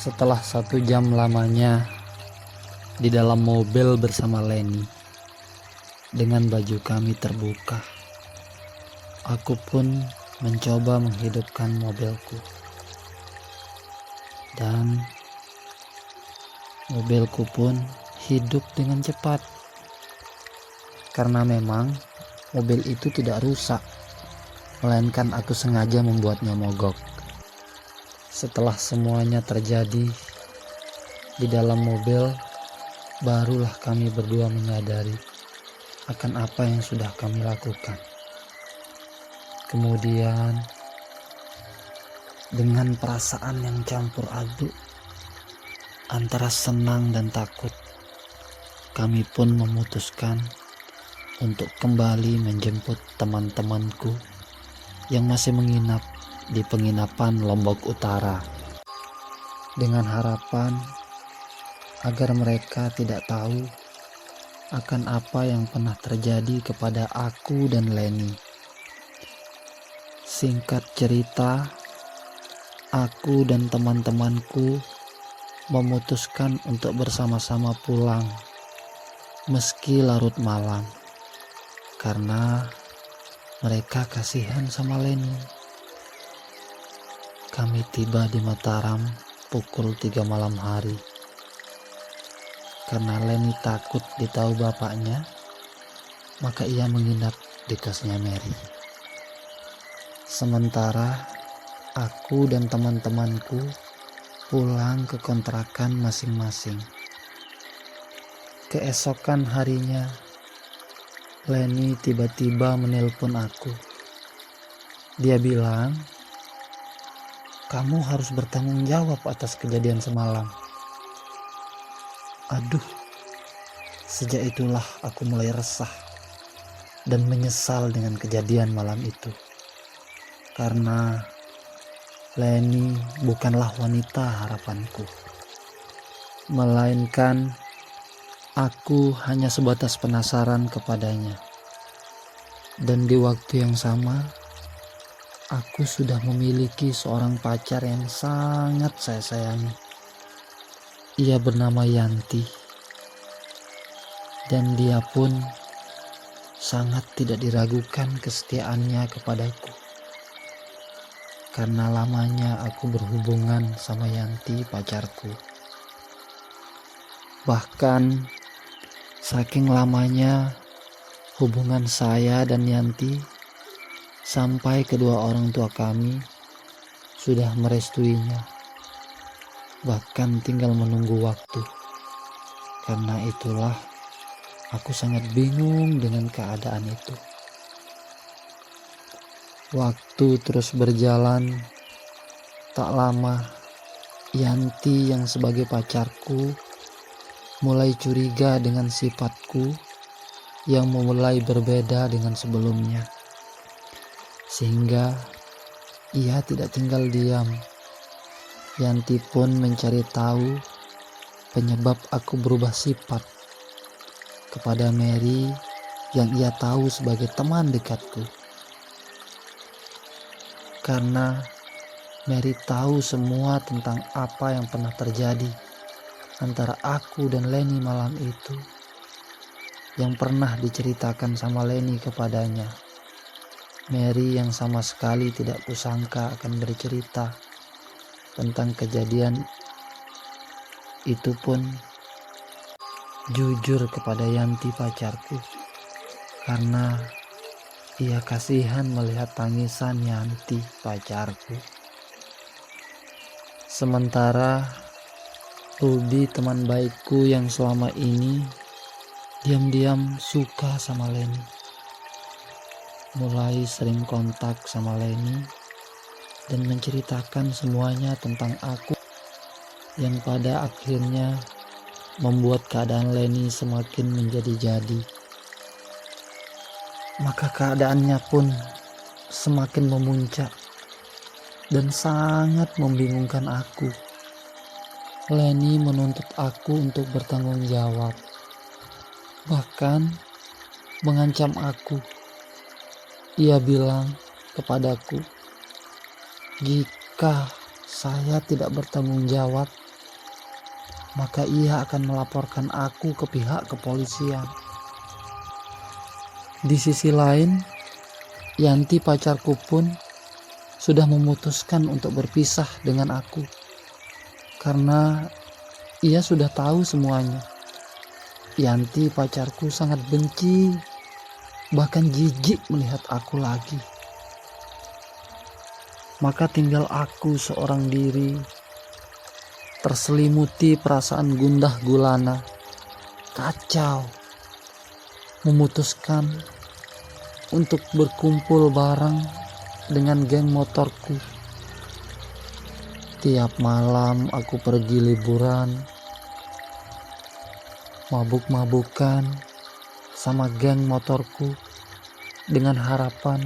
Setelah 1 jam lamanya di dalam mobil bersama Leni, dengan baju kami terbuka, aku pun mencoba menghidupkan mobilku. Dan mobilku pun hidup dengan cepat. Karena memang mobil itu tidak rusak, melainkan aku sengaja membuatnya mogok. Setelah semuanya terjadi di dalam mobil, barulah kami berdua menyadari akan apa yang sudah kami lakukan. Kemudian dengan perasaan yang campur aduk antara senang dan takut, kami pun memutuskan untuk kembali menjemput teman-temanku yang masih menginap di penginapan Lombok Utara, dengan harapan agar mereka tidak tahu akan apa yang pernah terjadi kepada aku dan Leni. Singkat cerita, aku dan teman-temanku memutuskan untuk bersama-sama pulang meski larut malam, karena mereka kasihan sama Leni. Kami tiba di Mataram pukul 3 malam hari. Karena Leni takut ditahu bapaknya, maka ia menginap di kosnya Mary. Sementara aku dan teman-temanku pulang ke kontrakan masing-masing. Keesokan harinya, Leni tiba-tiba menelpon aku. Dia bilang, "Kamu harus bertanggung jawab atas kejadian semalam." Aduh, sejak itulah aku mulai resah dan menyesal dengan kejadian malam itu. Karena Leni bukanlah wanita harapanku, melainkan aku hanya sebatas penasaran kepadanya. Dan di waktu yang sama, aku sudah memiliki seorang pacar yang sangat saya sayangi. Ia bernama Yanti, dan dia pun sangat tidak diragukan kesetiaannya kepadaku. Karena lamanya aku berhubungan sama Yanti, pacarku. Bahkan saking lamanya hubungan saya dan Yanti, sampai kedua orang tua kami sudah merestuinya. Bahkan tinggal menunggu waktu. Karena itulah aku sangat bingung dengan keadaan itu. Waktu terus berjalan. Tak lama, Yanti yang sebagai pacarku mulai curiga dengan sifatku yang mulai berbeda dengan sebelumnya. Sehingga ia tidak tinggal diam. Yanti pun mencari tahu penyebab aku berubah sifat kepada Mary yang ia tahu sebagai teman dekatku. Karena Mary tahu semua tentang apa yang pernah terjadi antara aku dan Leni malam itu, yang pernah diceritakan sama Leni kepadanya. Mary yang sama sekali tidak kusangka akan bercerita tentang kejadian itu pun jujur kepada Yanti, pacarku, karena ia kasihan melihat tangisan Yanti, pacarku. Sementara Ruby, teman baikku yang selama ini diam-diam suka sama Leni, mulai sering kontak sama Leni dan menceritakan semuanya tentang aku, yang pada akhirnya membuat keadaan Leni semakin menjadi-jadi. Maka keadaannya pun semakin memuncak dan sangat membingungkan aku. Leni menuntut aku untuk bertanggung jawab, bahkan mengancam aku. Ia bilang kepadaku, jika saya tidak bertanggung jawab, maka ia akan melaporkan aku ke pihak kepolisian. Di sisi lain, Yanti pacarku pun sudah memutuskan untuk berpisah dengan aku karena ia sudah tahu semuanya. Yanti pacarku sangat benci, bahkan jijik melihat aku lagi. Maka tinggal aku seorang diri, terselimuti perasaan gundah gulana, kacau, memutuskan untuk berkumpul bareng dengan geng motorku. Tiap malam aku pergi liburan, mabuk-mabukan sama geng motorku dengan harapan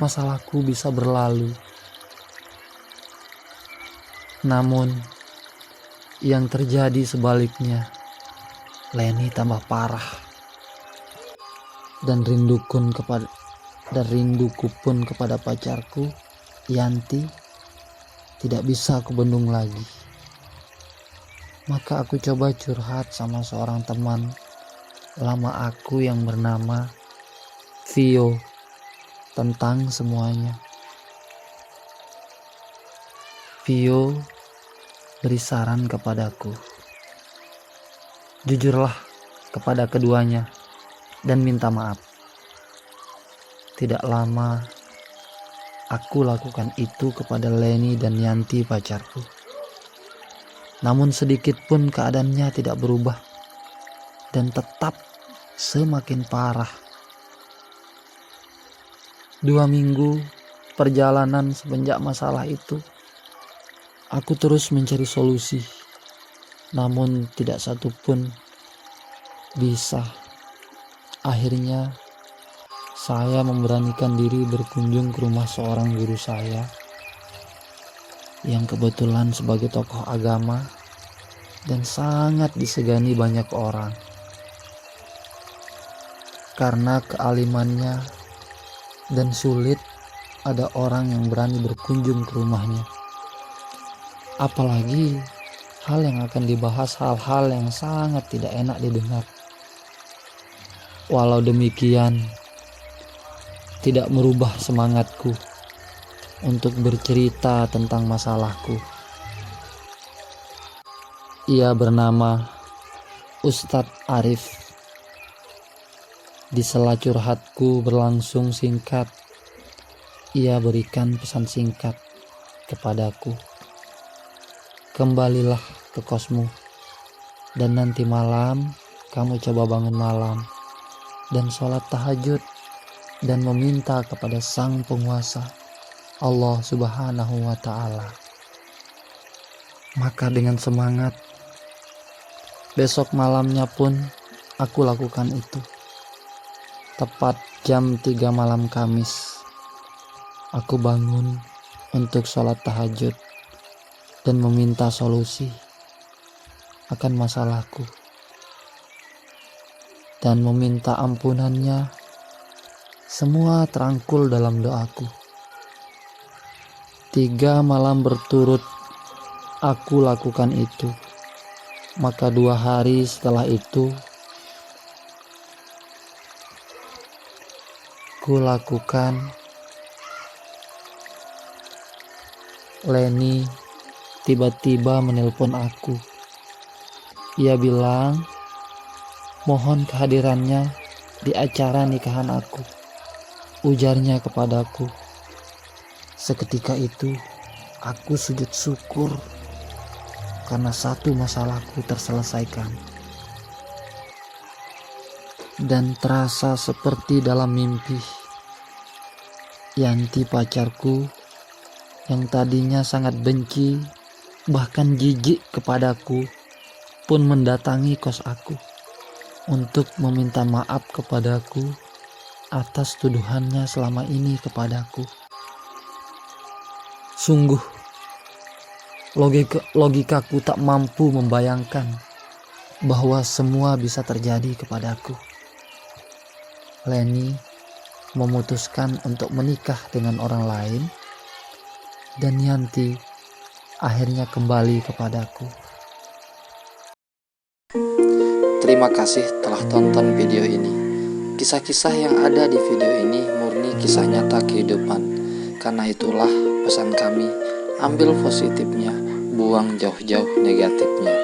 masalahku bisa berlalu. Namun yang terjadi sebaliknya, Leni tambah parah dan rinduku pun kepada pacarku Yanti tidak bisa aku bendung lagi. Maka aku coba curhat sama seorang teman lama aku yang bernama Vio tentang semuanya. Vio beri saran kepadaku, jujurlah kepada keduanya dan minta maaf. Tidak lama aku lakukan itu kepada Leni dan Yanti pacarku. Namun sedikit pun keadaannya tidak berubah dan tetap semakin parah. 2 minggu perjalanan semenjak masalah itu, aku terus mencari solusi, namun tidak satu pun bisa. Akhirnya saya memberanikan diri berkunjung ke rumah seorang guru saya yang kebetulan sebagai tokoh agama dan sangat disegani banyak orang karena kealimannya, dan sulit ada orang yang berani berkunjung ke rumahnya. Apalagi hal yang akan dibahas hal-hal yang sangat tidak enak didengar. Walau demikian, tidak merubah semangatku untuk bercerita tentang masalahku. Ia bernama Ustadz Arif. Di sela curhatku berlangsung singkat, ia berikan pesan singkat kepadaku. Kembalilah ke kosmu, dan nanti malam kamu coba bangun malam dan sholat tahajud dan meminta kepada Sang Penguasa Allah Subhanahu wa Ta'ala. Maka dengan semangat, besok malamnya pun aku lakukan itu. Tepat jam 3 malam Kamis, aku bangun untuk sholat tahajud dan meminta solusi akan masalahku dan meminta ampunannya. Semua terangkul dalam doaku. 3 malam berturut aku lakukan itu. Maka 2 hari setelah itu ku lakukan. Leni tiba-tiba menelpon aku. Ia bilang mohon kehadirannya di acara nikahan aku. Ujarnya kepadaku. Seketika itu aku sujud syukur karena satu masalahku terselesaikan. Dan terasa seperti dalam mimpi, Yanti pacarku yang tadinya sangat benci bahkan jijik kepadaku pun mendatangi kos aku untuk meminta maaf kepadaku atas tuduhannya selama ini kepadaku. Sungguh logikaku tak mampu membayangkan bahwa semua bisa terjadi kepadaku. Leni memutuskan untuk menikah dengan orang lain dan Yanti akhirnya kembali kepadaku. Terima kasih telah tonton video ini. Kisah-kisah yang ada di video ini murni kisah nyata kehidupan. Karena itulah pesan kami, ambil positifnya, buang jauh-jauh negatifnya.